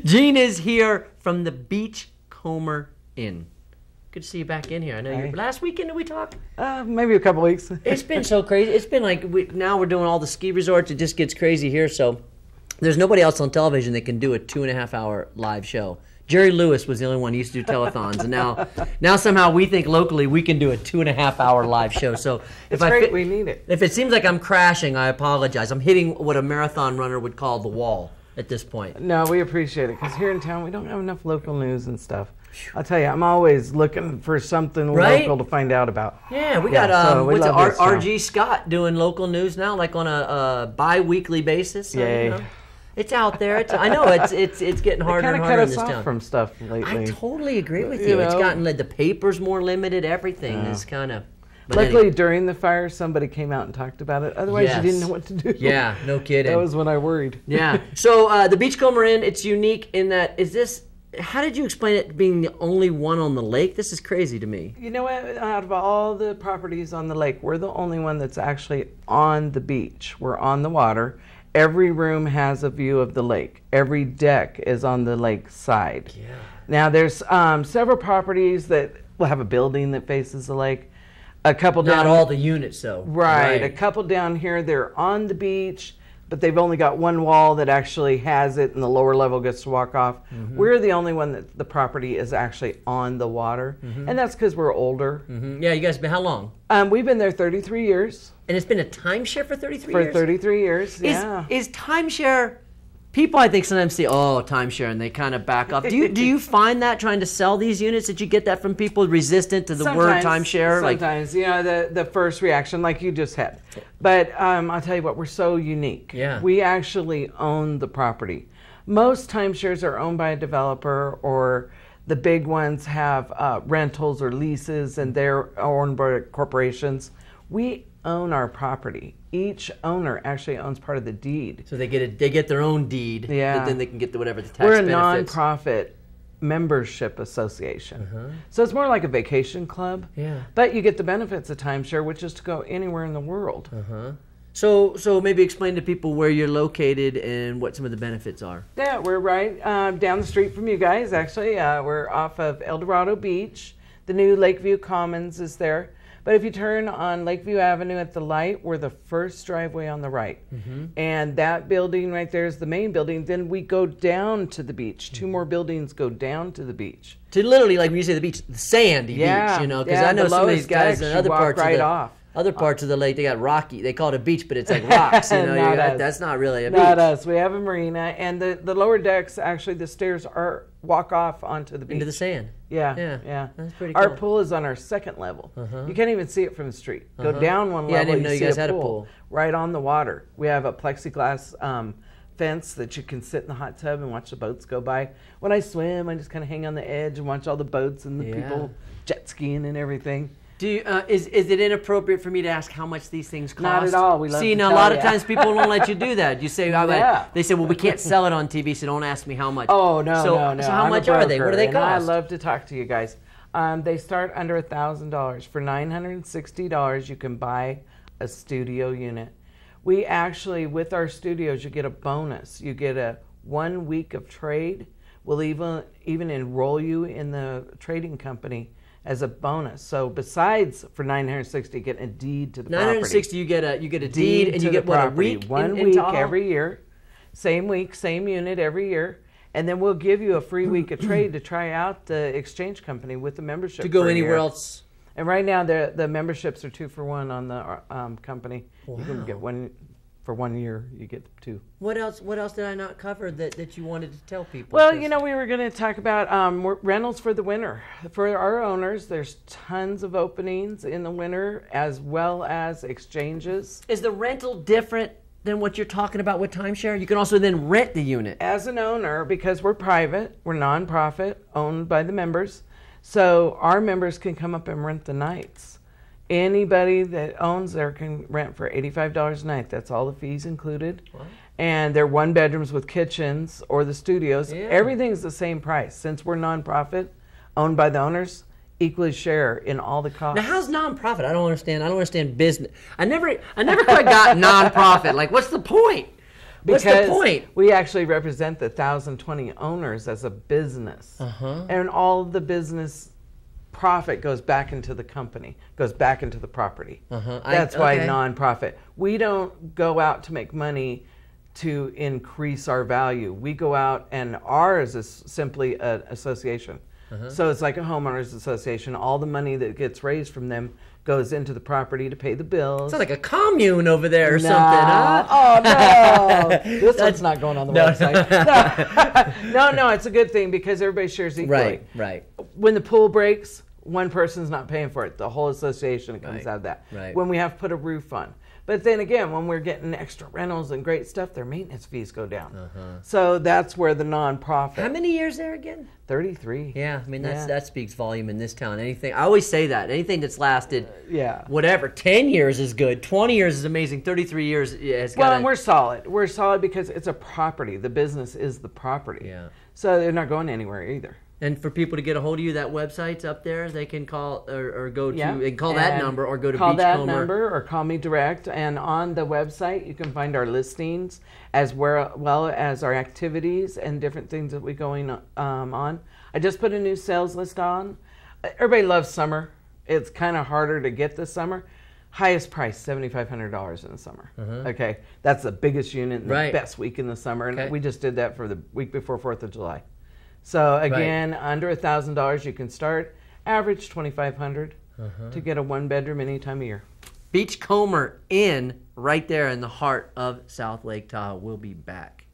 Gene is here from the Beachcomber Inn. Good to see you back in here. I know you. Last weekend did we talk? Maybe a couple weeks. It's been so crazy. It's been like now we're doing all the ski resorts. It just gets crazy here. So there's nobody else on television that can do a 2.5-hour live show. Jerry Lewis was the only one who used to do telethons, and now somehow we think locally we can do a 2.5-hour live show. So it's great. We need it. If it seems like I'm crashing, I apologize. I'm hitting what a marathon runner would call the wall at this point. No, we appreciate it because here in town we don't have enough local news and stuff. I'll tell you, I'm always looking for something local to find out about. Yeah, we got RG Scott doing local news now, like on a bi-weekly basis. Yay. You know, it's out there. I know it's getting harder and harder in this town. Kind of cut us off from stuff lately. I totally agree with you. It's gotten the paper's more limited. Everything is kind of. Luckily, during the fire, somebody came out and talked about it. Otherwise, you didn't know what to do. Yeah, no kidding. That was when I worried. Yeah. So the Beachcomber Inn, it's unique in that how did you explain it being the only one on the lake? This is crazy to me. You know what? Out of all the properties on the lake, we're the only one that's actually on the beach. We're on the water. Every room has a view of the lake. Every deck is on the lake side. Yeah. Now, there's several properties that will have a building that faces the lake. A couple down. Not all the units, though. Right. A couple down here, they're on the beach, but they've only got one wall that actually has it, and the lower level gets to walk off. Mm-hmm. We're the only one that the property is actually on the water, and that's because we're older. Mm-hmm. Yeah, you guys been how long? We've been there 33 years. And it's been a timeshare for 33 years? For 33 years, yeah. Is timeshare... People, I think, sometimes say, "Oh, timeshare," and they kind of back up. Do you find that trying to sell these units that you get that from people resistant to the word timeshare? Sometimes, the first reaction, like you just had. But I'll tell you what, we're so unique. Yeah. We actually own the property. Most timeshares are owned by a developer, or the big ones have rentals or leases, and they're owned by corporations. We own our property. Each owner actually owns part of the deed. So they get their own deed. Yeah. But then they can get whatever the tax benefits. We're a nonprofit membership association. So it's more like a vacation club. Yeah. But you get the benefits of timeshare, which is to go anywhere in the world. So maybe explain to people where you're located and what some of the benefits are. Yeah, we're right down the street from you guys, actually. We're off of El Dorado Beach. The new Lakeview Commons is there. But if you turn on Lakeview Avenue at the light, we're the first driveway on the right. And that building right there is the main building. Then we go down to the beach. 2 more buildings go down to the beach. To literally, like when you say the beach, the sandy beach, you know, because I know some of these guys in other parts other parts of the lake, they got rocky. They call it a beach, but it's like rocks. You know, that's not really a beach. Not us. We have a marina, and the lower decks, actually, the stairs walk off onto the beach. Into the sand. Yeah. That's pretty cool. Our pool is on our second level. You can't even see it from the street. Go down one level, I didn't know you guys had a pool. Right on the water. We have a plexiglass fence that you can sit in the hot tub and watch the boats go by. When I swim, I just kind of hang on the edge and watch all the boats and the people jet skiing and everything. Do you, is it inappropriate for me to ask how much these things cost? Not at all. We love See, now a lot of times people don't let you do that. You say, they say, well, we can't sell it on TV, so don't ask me how much. Oh, no. So how much are they? What do they cost? I love to talk to you guys. They start under $1,000. For $960, you can buy a studio unit. We actually, with our studios, you get a bonus. You get a 1 week of trade. We'll even enroll you in the trading company as a bonus. So besides for $960, getting a deed to the property. $960, you get a deed, and you get what, a week? 1 week every year. Same week, same unit every year. And then we'll give you a free week of trade to try out the exchange company with the membership. To go anywhere else. And right now, the memberships are 2 for 1 on the company. Wow. You can get one for 1 year. You get 2. What else did I not cover that you wanted to tell people? Well, we were going to talk about rentals for the winter. For our owners, there's tons of openings in the winter, as well as exchanges. Is the rental different than what you're talking about with timeshare? You can also then rent the unit. As an owner, because we're private, we're nonprofit, owned by the members, so our members can come up and rent the nights. Anybody that owns there can rent for $85 a night. That's all the fees included. What? And they're 1 bedrooms with kitchens or the studios. Yeah. Everything's the same price. Since we're nonprofit, owned by the owners, equally share in all the costs. Now, how's nonprofit? I don't understand business. I never quite got nonprofit. Like, what's the point? What's the point? We actually represent the 1,020 owners as a business. And all the business profit goes back into the company, goes back into the property. That's why nonprofit. We don't go out to make money to increase our value. We go out, and ours is simply an association. So it's like a homeowners association. All the money that gets raised from them goes into the property to pay the bills. It's like a commune over there or something, huh? Oh, no. This one's not going on the website. No, it's a good thing because everybody shares equally. Right. When the pool breaks, one person's not paying for it. The whole association comes out of that. When we have to put a roof on. But then again, when we're getting extra rentals and great stuff, their maintenance fees go down. So that's where the nonprofit. How many years there again? 33. Yeah, I mean that speaks volume in this town. Anything, I always say that. Anything that's lasted, whatever, 10 years is good. 20 years is amazing. 33 years has got. Well, and we're solid. We're solid because it's a property. The business is the property. Yeah. So they're not going anywhere either. And for people to get a hold of you, that website's up there. They can call or go to and call that number or go to call Beachcomber. That number or call me direct. And on the website, you can find our listings as well as our activities and different things that we're going on. I just put a new sales list on. Everybody loves summer. It's kind of harder to get this summer. Highest price, $7,500 in the summer. Okay, that's the biggest unit and the best week in the summer. And we just did that for the week before 4th of July. So again, under $1,000 you can start. Average $2,500 to get a 1-bedroom any time of year. Beachcomber Inn, right there in the heart of South Lake Tahoe. We'll be back.